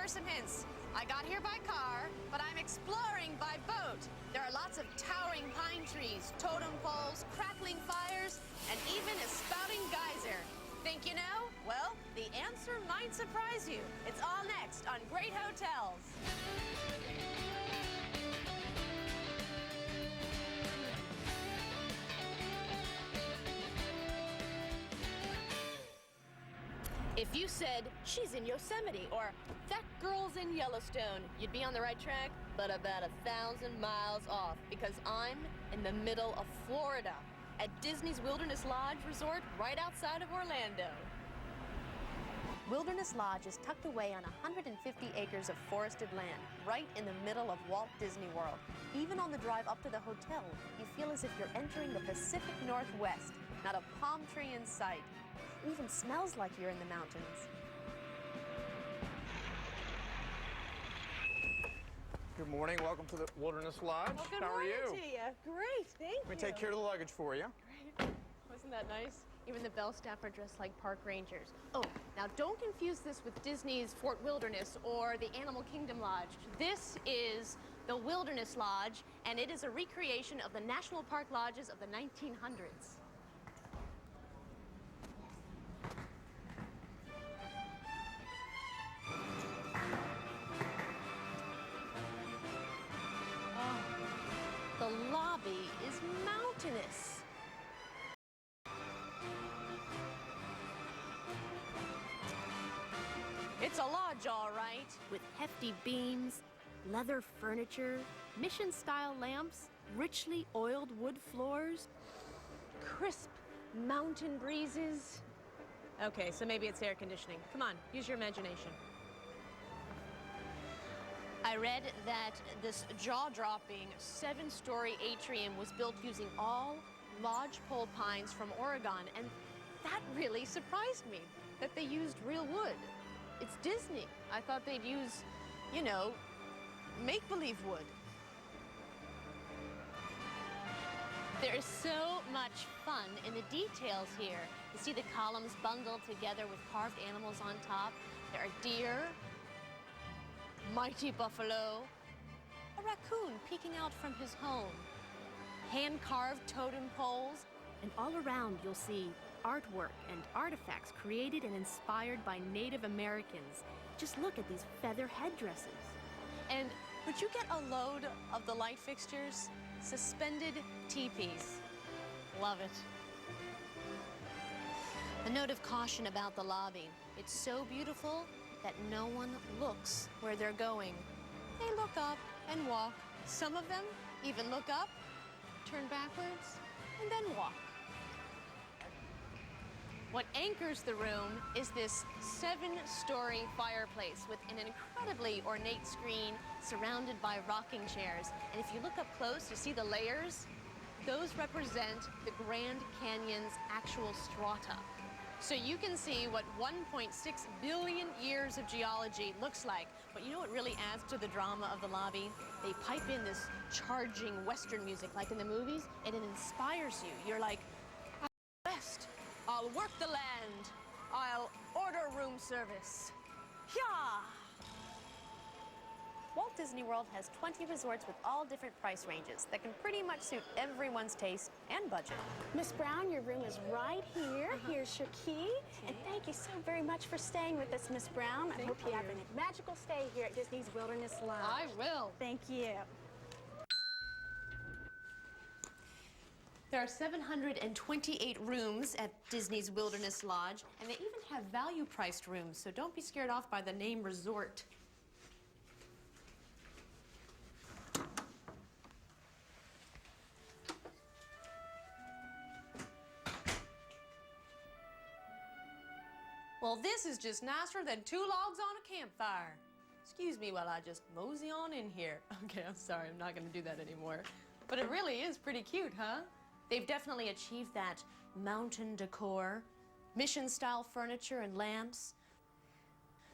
are some hints. I got here by car, but I'm exploring by boat. There are lots of towering pine trees, totem poles, crackling fires, and even a spouting geyser. Think you know? Well, the answer might surprise you. It's all next on Great Hotels. If you said, she's in Yosemite, or that girl's in Yellowstone, you'd be on the right track, but about 1,000 miles off, because I'm in the middle of Florida, at Disney's Wilderness Lodge Resort, right outside of Orlando. Wilderness Lodge is tucked away on 150 acres of forested land, right in the middle of Walt Disney World. Even on the drive up to the hotel, you feel as if you're entering the Pacific Northwest, not a palm tree in sight. It even smells like you're in the mountains. Good morning. Welcome to the Wilderness Lodge. Well, good How are morning you? to you. Great, thank you. Let me take care of the luggage for you. Great. Wasn't that nice? Even the bell staff are dressed like park rangers. Oh, now don't confuse this with Disney's Fort Wilderness or the Animal Kingdom Lodge. This is the Wilderness Lodge, and it is a recreation of the National Park lodges of the 1900s. The lobby is mountainous. It's a lodge, all right, with hefty beams, leather furniture, mission-style lamps, richly oiled wood floors, crisp mountain breezes. Okay, so maybe it's air conditioning. Come on, use your imagination. I read that this jaw-dropping 7-story atrium was built using all lodgepole pines from Oregon, and that really surprised me, that they used real wood. It's Disney. I thought they'd use, you know, make-believe wood. There is so much fun in the details here. You see the columns bundled together with carved animals on top. There are deer, mighty buffalo, a raccoon peeking out from his home, hand-carved totem poles, and all around you'll see artwork and artifacts created and inspired by Native Americans. Just look at these feather headdresses. And would you get a load of the light fixtures? Suspended teepees. Love it. A note of caution about the lobby. It's so beautiful that no one looks where they're going. They look up and walk. Some of them even look up, turn backwards, and then walk. What anchors the room is this 7-story fireplace with an incredibly ornate screen surrounded by rocking chairs. And if you look up close, you see the layers? Those represent the Grand Canyon's actual strata. So you can see what 1.6 billion years of geology looks like. But you know what really adds to the drama of the lobby? They pipe in this charging Western music like in the movies, and it inspires you. You're like, I'm West. I'll work the land. I'll order room service. Yeah! Walt Disney World has 20 resorts with all different price ranges that can pretty much suit everyone's taste and budget. Miss Brown, your room is right here. Here's your key. And thank you so very much for staying with us, Miss Brown. I hope you have a magical stay here at Disney's Wilderness Lodge. I will. Thank you. There are 728 rooms at Disney's Wilderness Lodge, and they even have value-priced rooms, so don't be scared off by the name resort. Well, this is just nicer than 2 logs on a campfire. Excuse me while I just mosey on in here. Okay, I'm sorry, I'm not gonna do that anymore. But it really is pretty cute, huh? They've definitely achieved that mountain decor, mission-style furniture and lamps,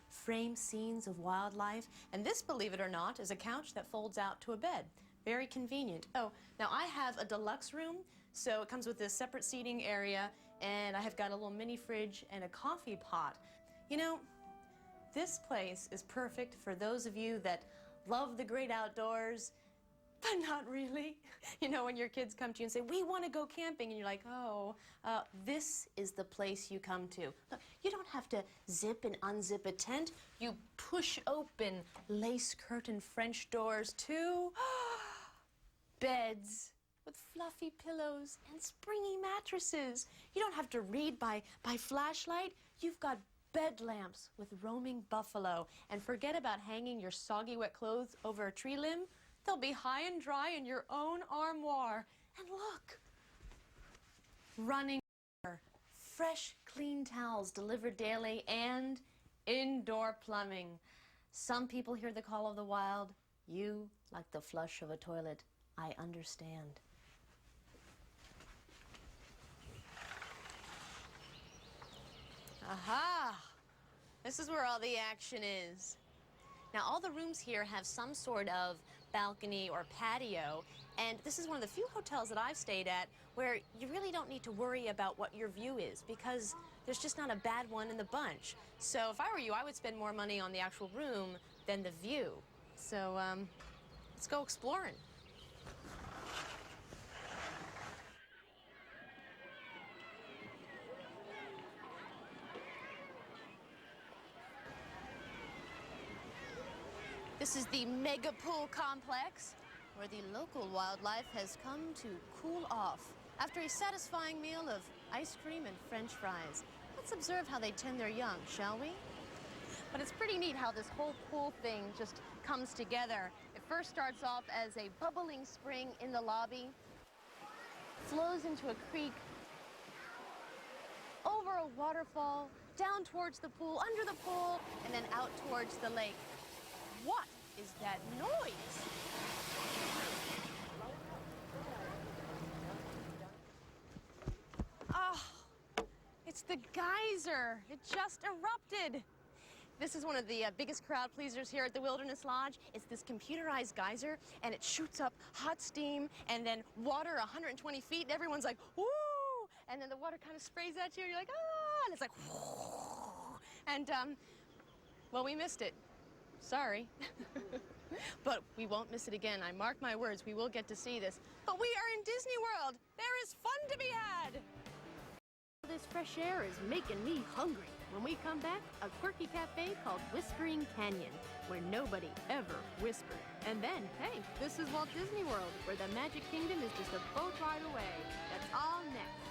frame scenes of wildlife, and this, believe it or not, is a couch that folds out to a bed. Very convenient. Oh, now I have a deluxe room, so it comes with this separate seating area, and I have got a little mini fridge and a coffee pot. You know, This place is perfect for those of you that love the great outdoors, but not really. You know, when your kids come to you and say, we want to go camping, and you're like, oh, this is the place you come to. Look, you don't have to zip and unzip a tent. You push open lace curtain French doors to beds with fluffy pillows and springy mattresses. You don't have to read by flashlight. You've got bed lamps with roaming buffalo. And forget about hanging your soggy wet clothes over a tree limb. They'll be high and dry in your own armoire. And look, running water, fresh, clean towels delivered daily, and indoor plumbing. Some people hear the call of the wild. You, like the flush of a toilet. I understand. Aha! This is where all the action is. Now, all the rooms here have some sort of balcony or patio, and this is one of the few hotels that I've stayed at where you really don't need to worry about what your view is, because there's just not a bad one in the bunch. So if I were you, I would spend more money on the actual room than the view. So let's go exploring. This is the Mega Pool Complex, where the local wildlife has come to cool off after a satisfying meal of ice cream and French fries. Let's observe how they tend their young, shall we? But it's pretty neat how this whole pool thing just comes together. It first starts off as a bubbling spring in the lobby, flows into a creek, over a waterfall, down towards the pool, under the pool, and then out towards the lake. What is that noise? Oh, it's the geyser. It just erupted. This is one of the biggest crowd pleasers here at the Wilderness Lodge. It's this computerized geyser, and it shoots up hot steam and then water 120 feet, and everyone's like, woo! And then the water kind of sprays at you, and you're like, ah! And it's like, whoo! And, well, we missed it. Sorry. But we won't miss it again. I mark my words, we will get to see this. But we are in Disney World. There is fun to be had. This fresh air is making me hungry. When we come back, a quirky cafe called Whispering Canyon, where nobody ever whispered. And then, hey, this is Walt Disney World, where the Magic Kingdom is just a boat ride away. That's all next.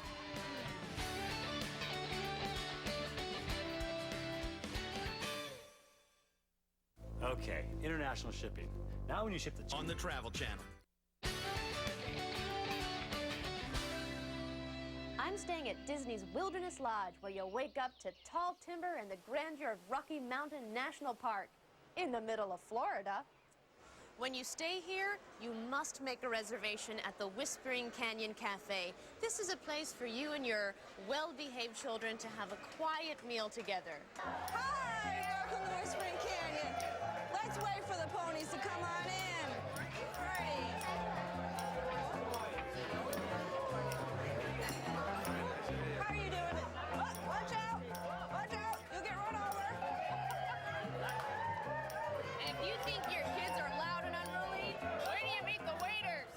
Okay, international shipping. Now when you ship the... On the Travel Channel. I'm staying at Disney's Wilderness Lodge, where you'll wake up to tall timber and the grandeur of Rocky Mountain National Park in the middle of Florida. When you stay here, you must make a reservation at the Whispering Canyon Cafe. This is a place for you and your well-behaved children to have a quiet meal together. Hi, welcome to Whispering Canyon. Let's wait for the ponies to come on in. Ready. How are you doing? Oh, watch out! Watch out! You'll get run over. And if you think your kids are loud and unruly, where do you meet the waiters?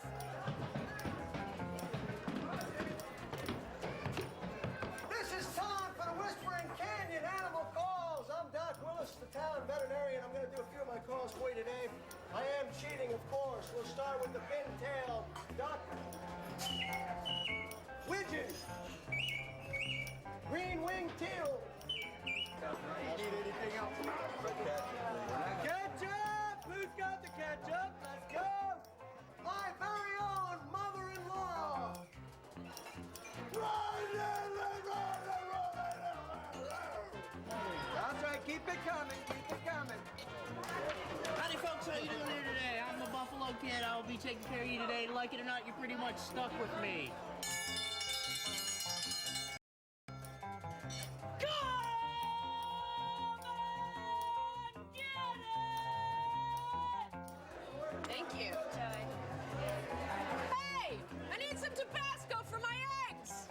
This is time for the Whispering Canyon Animal Calls. I'm Doc Willis, the town veterinarian. I'm going to do a few of my calls for you today. I am cheating, of course. We'll start with the pintail duck, widgeon, green-winged teal. Need anything else? Ketchup! Who's got the ketchup? Let's go! My very own mother-in-law. That's right, keep it coming, keep it coming. Howdy folks, how you doing here today? I'm the Buffalo Kid. I'll be taking care of you today. Like it or not, you're pretty much stuck with me. Thank you. Hey! I need some Tabasco for my eggs!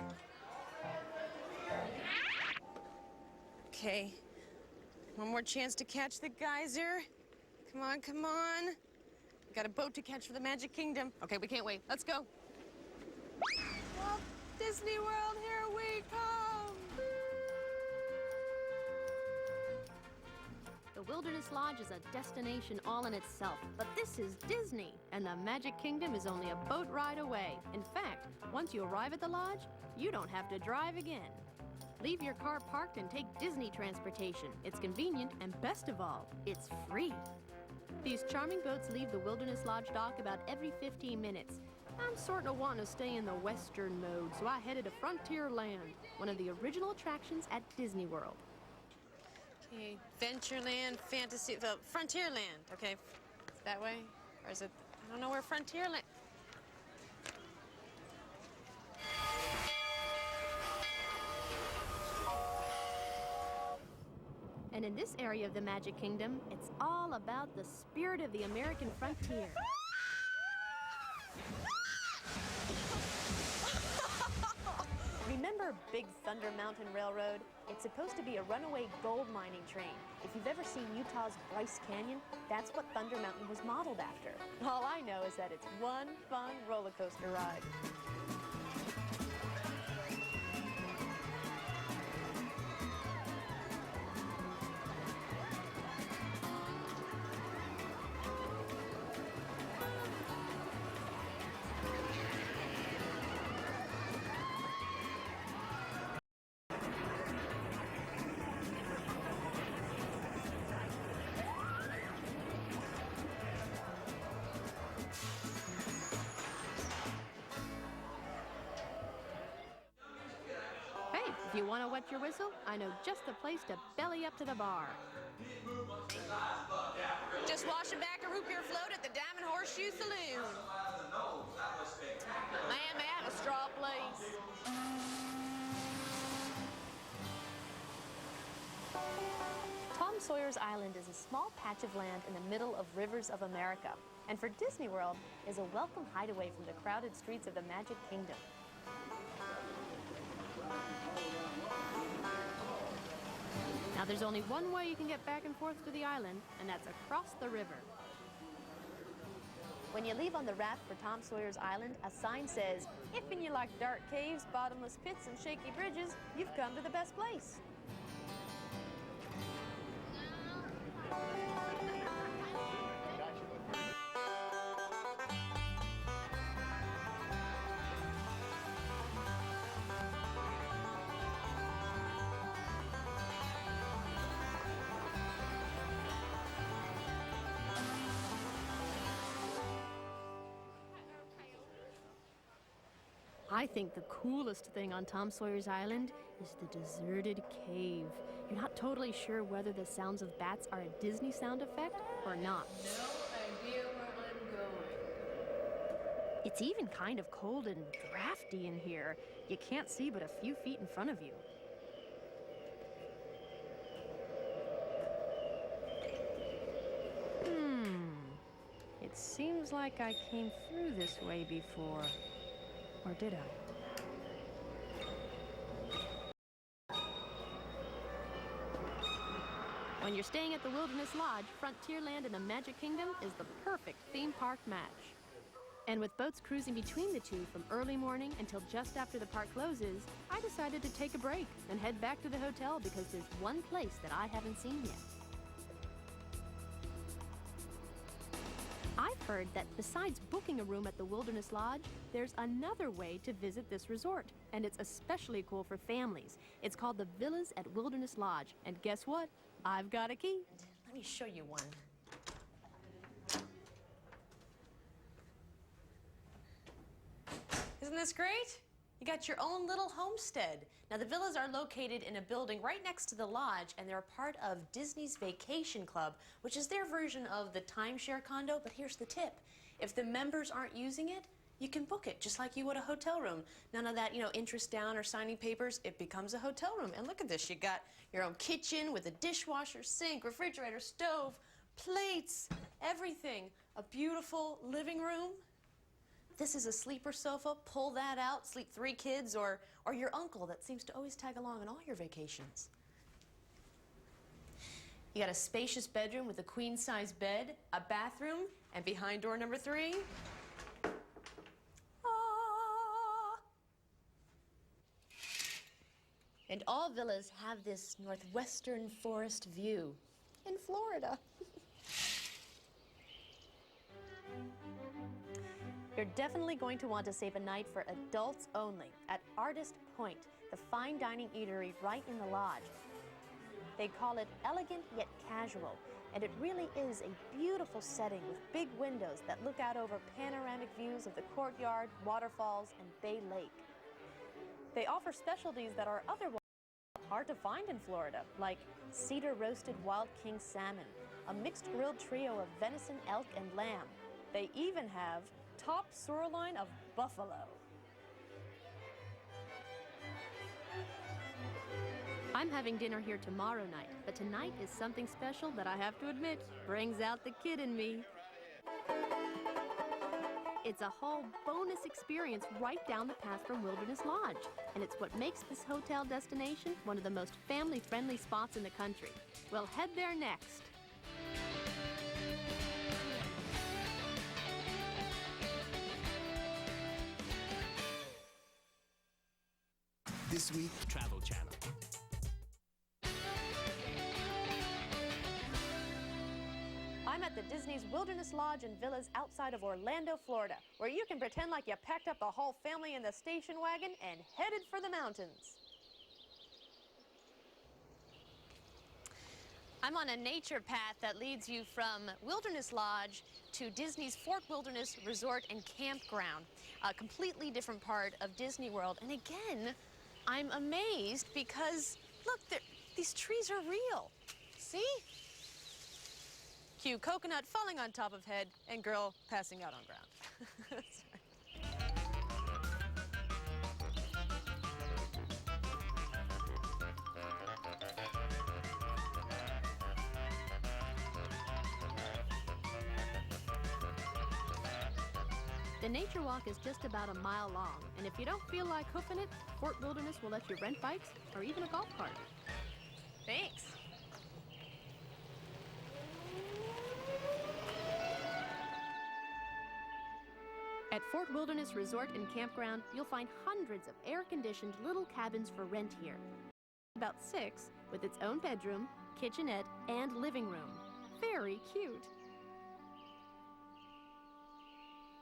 Okay. One more chance to catch the geyser. Come on, come on. We got a boat to catch for the Magic Kingdom. Okay, we can't wait. Let's go. Walt Disney World, here we come. The Wilderness Lodge is a destination all in itself, but this is Disney, and the Magic Kingdom is only a boat ride away. In fact, once you arrive at the lodge, you don't have to drive again. Leave your car parked and take Disney transportation. It's convenient, and best of all, it's free. These charming boats leave the Wilderness Lodge dock about every 15 minutes. I'm sort of wanting to stay in the Western mode, so I headed to Frontierland, one of the original attractions at Disney World. Okay, Ventureland, Fantasy, Frontierland. Okay, that way? Or is it, I don't know where Frontierland... And in this area of the Magic Kingdom, it's all about the spirit of the American frontier. Remember Big Thunder Mountain Railroad? It's supposed to be a runaway gold mining train. If you've ever seen Utah's Bryce Canyon, that's what Thunder Mountain was modeled after. All I know is that it's one fun roller coaster ride. If you want to wet your whistle, I know just the place to belly up to the bar. Just washing back a root beer float at the Diamond Horseshoe Saloon. Man, may I have a straw, please? Tom Sawyer's Island is a small patch of land in the middle of rivers of America, and for Disney World is a welcome hideaway from the crowded streets of the Magic Kingdom. Now there's only one way you can get back and forth to the island, and that's across the river. When you leave on the raft for Tom Sawyer's Island, a sign says, "If you like dark caves, bottomless pits, and shaky bridges, you've come to the best place." I think the coolest thing on Tom Sawyer's Island is the deserted cave. You're not totally sure whether the sounds of bats are a Disney sound effect or not. No idea where I'm going. It's even kind of cold and drafty in here. You can't see but a few feet in front of you. It seems like I came through this way before. Or did I? When you're staying at the Wilderness Lodge, Frontierland in the Magic Kingdom is the perfect theme park match. And with boats cruising between the two from early morning until just after the park closes, I decided to take a break and head back to the hotel because there's one place that I haven't seen yet. I've heard that besides booking a room at the Wilderness Lodge, there's another way to visit this resort, and it's especially cool for families. It's called the Villas at Wilderness Lodge, and guess what? I've got a key. Let me show you one. Isn't this great? You got your own little homestead. Now, the villas are located in a building right next to the lodge, and they're part of Disney's Vacation Club, which is their version of the timeshare condo. But here's the tip. If the members aren't using it, you can book it just like you would a hotel room. None of that, interest down or signing papers. It becomes a hotel room. And look at this. You got your own kitchen with a dishwasher, sink, refrigerator, stove, plates, everything. A beautiful living room. This is a sleeper sofa. Pull that out, sleep 3 kids, or your uncle that seems to always tag along on all your vacations. You got a spacious bedroom with a queen-size bed, a bathroom, and behind door number 3, and all villas have this northwestern forest view in Florida. You're definitely going to want to save a night for adults only at Artist Point, the fine dining eatery right in the lodge. They call it elegant yet casual, and it really is a beautiful setting with big windows that look out over panoramic views of the courtyard, waterfalls, and Bay Lake. They offer specialties that are otherwise hard to find in Florida, like cedar roasted wild king salmon, a mixed grilled trio of venison, elk, and lamb. They even have top sirloin of buffalo. I'm having dinner here tomorrow night, but tonight is something special that I have to admit brings out the kid in me. It's a whole bonus experience right down the path from Wilderness Lodge, and it's what makes this hotel destination one of the most family-friendly spots in the country. We'll head there next. This week, Travel Channel. I'm at the Disney's Wilderness Lodge and Villas outside of Orlando, Florida, where you can pretend like you packed up the whole family in the station wagon and headed for the mountains. I'm on a nature path that leads you from Wilderness Lodge to Disney's Fort Wilderness Resort and Campground, a completely different part of Disney World. And again, I'm amazed because, look, these trees are real. See? Cue coconut falling on top of head and girl passing out on ground. The nature walk is just about a mile long, and if you don't feel like hoofing it, Fort Wilderness will let you rent bikes or even a golf cart. Thanks. At Fort Wilderness Resort and Campground, you'll find hundreds of air-conditioned little cabins for rent here. About 6, with its own bedroom, kitchenette, and living room. Very cute.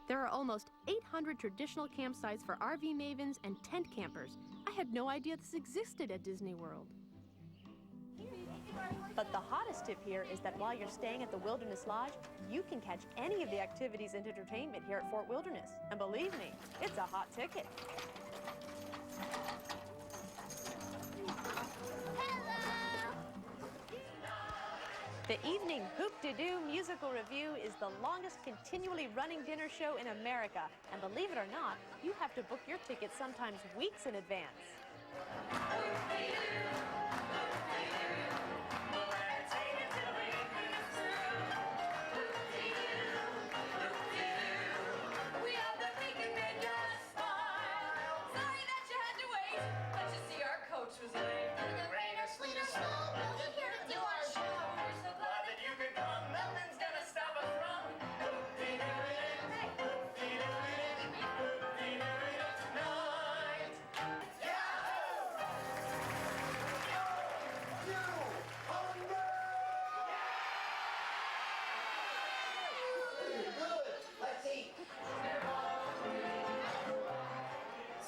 There are almost 800 traditional campsites for RV mavens and tent campers. I had no idea this existed at Disney World. But the hottest tip here is that while you're staying at the Wilderness Lodge, you can catch any of the activities and entertainment here at Fort Wilderness. And believe me, it's a hot ticket. The evening Hoop-de-Doo musical review is the longest continually running dinner show in America. And believe it or not, you have to book your tickets sometimes weeks in advance.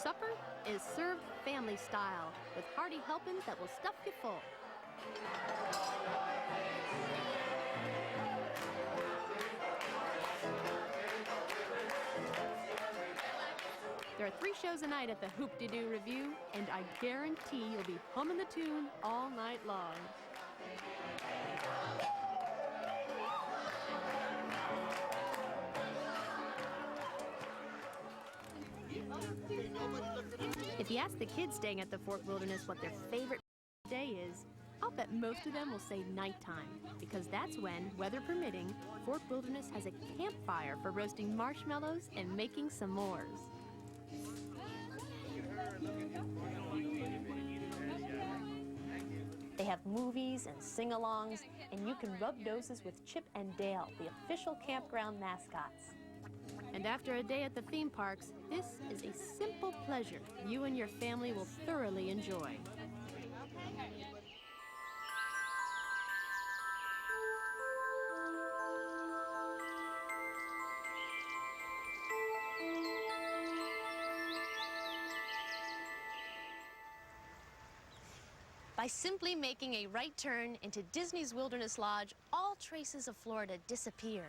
Supper is served family style, with hearty helpings that will stuff you full. There are 3 shows a night at the Hoop-de-Doo Review, and I guarantee you'll be humming the tune all night long. If you ask the kids staying at the Fort Wilderness what their favorite day is, I'll bet most of them will say nighttime, because that's when, weather permitting, Fort Wilderness has a campfire for roasting marshmallows and making s'mores. They have movies and sing-alongs, and you can rub noses with Chip and Dale, the official campground mascots. And after a day at the theme parks, this is a simple pleasure you and your family will thoroughly enjoy. By simply making a right turn into Disney's Wilderness Lodge, all traces of Florida disappear.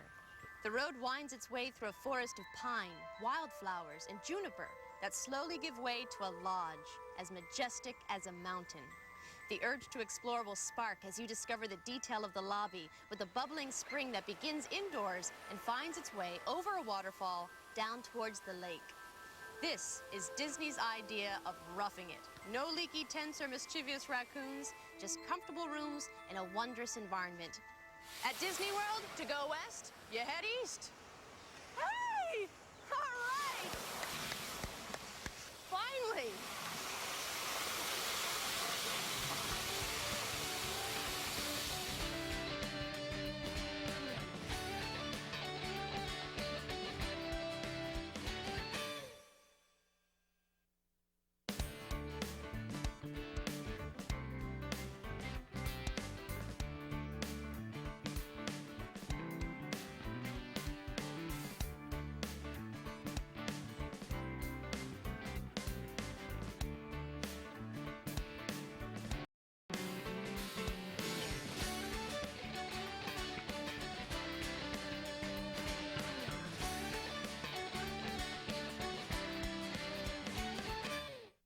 The road winds its way through a forest of pine, wildflowers, and juniper that slowly give way to a lodge as majestic as a mountain. The urge to explore will spark as you discover the detail of the lobby with a bubbling spring that begins indoors and finds its way over a waterfall down towards the lake. This is Disney's idea of roughing it. No leaky tents or mischievous raccoons, just comfortable rooms in a wondrous environment. At Disney World, to go west, you head east. Hey! All right! Finally!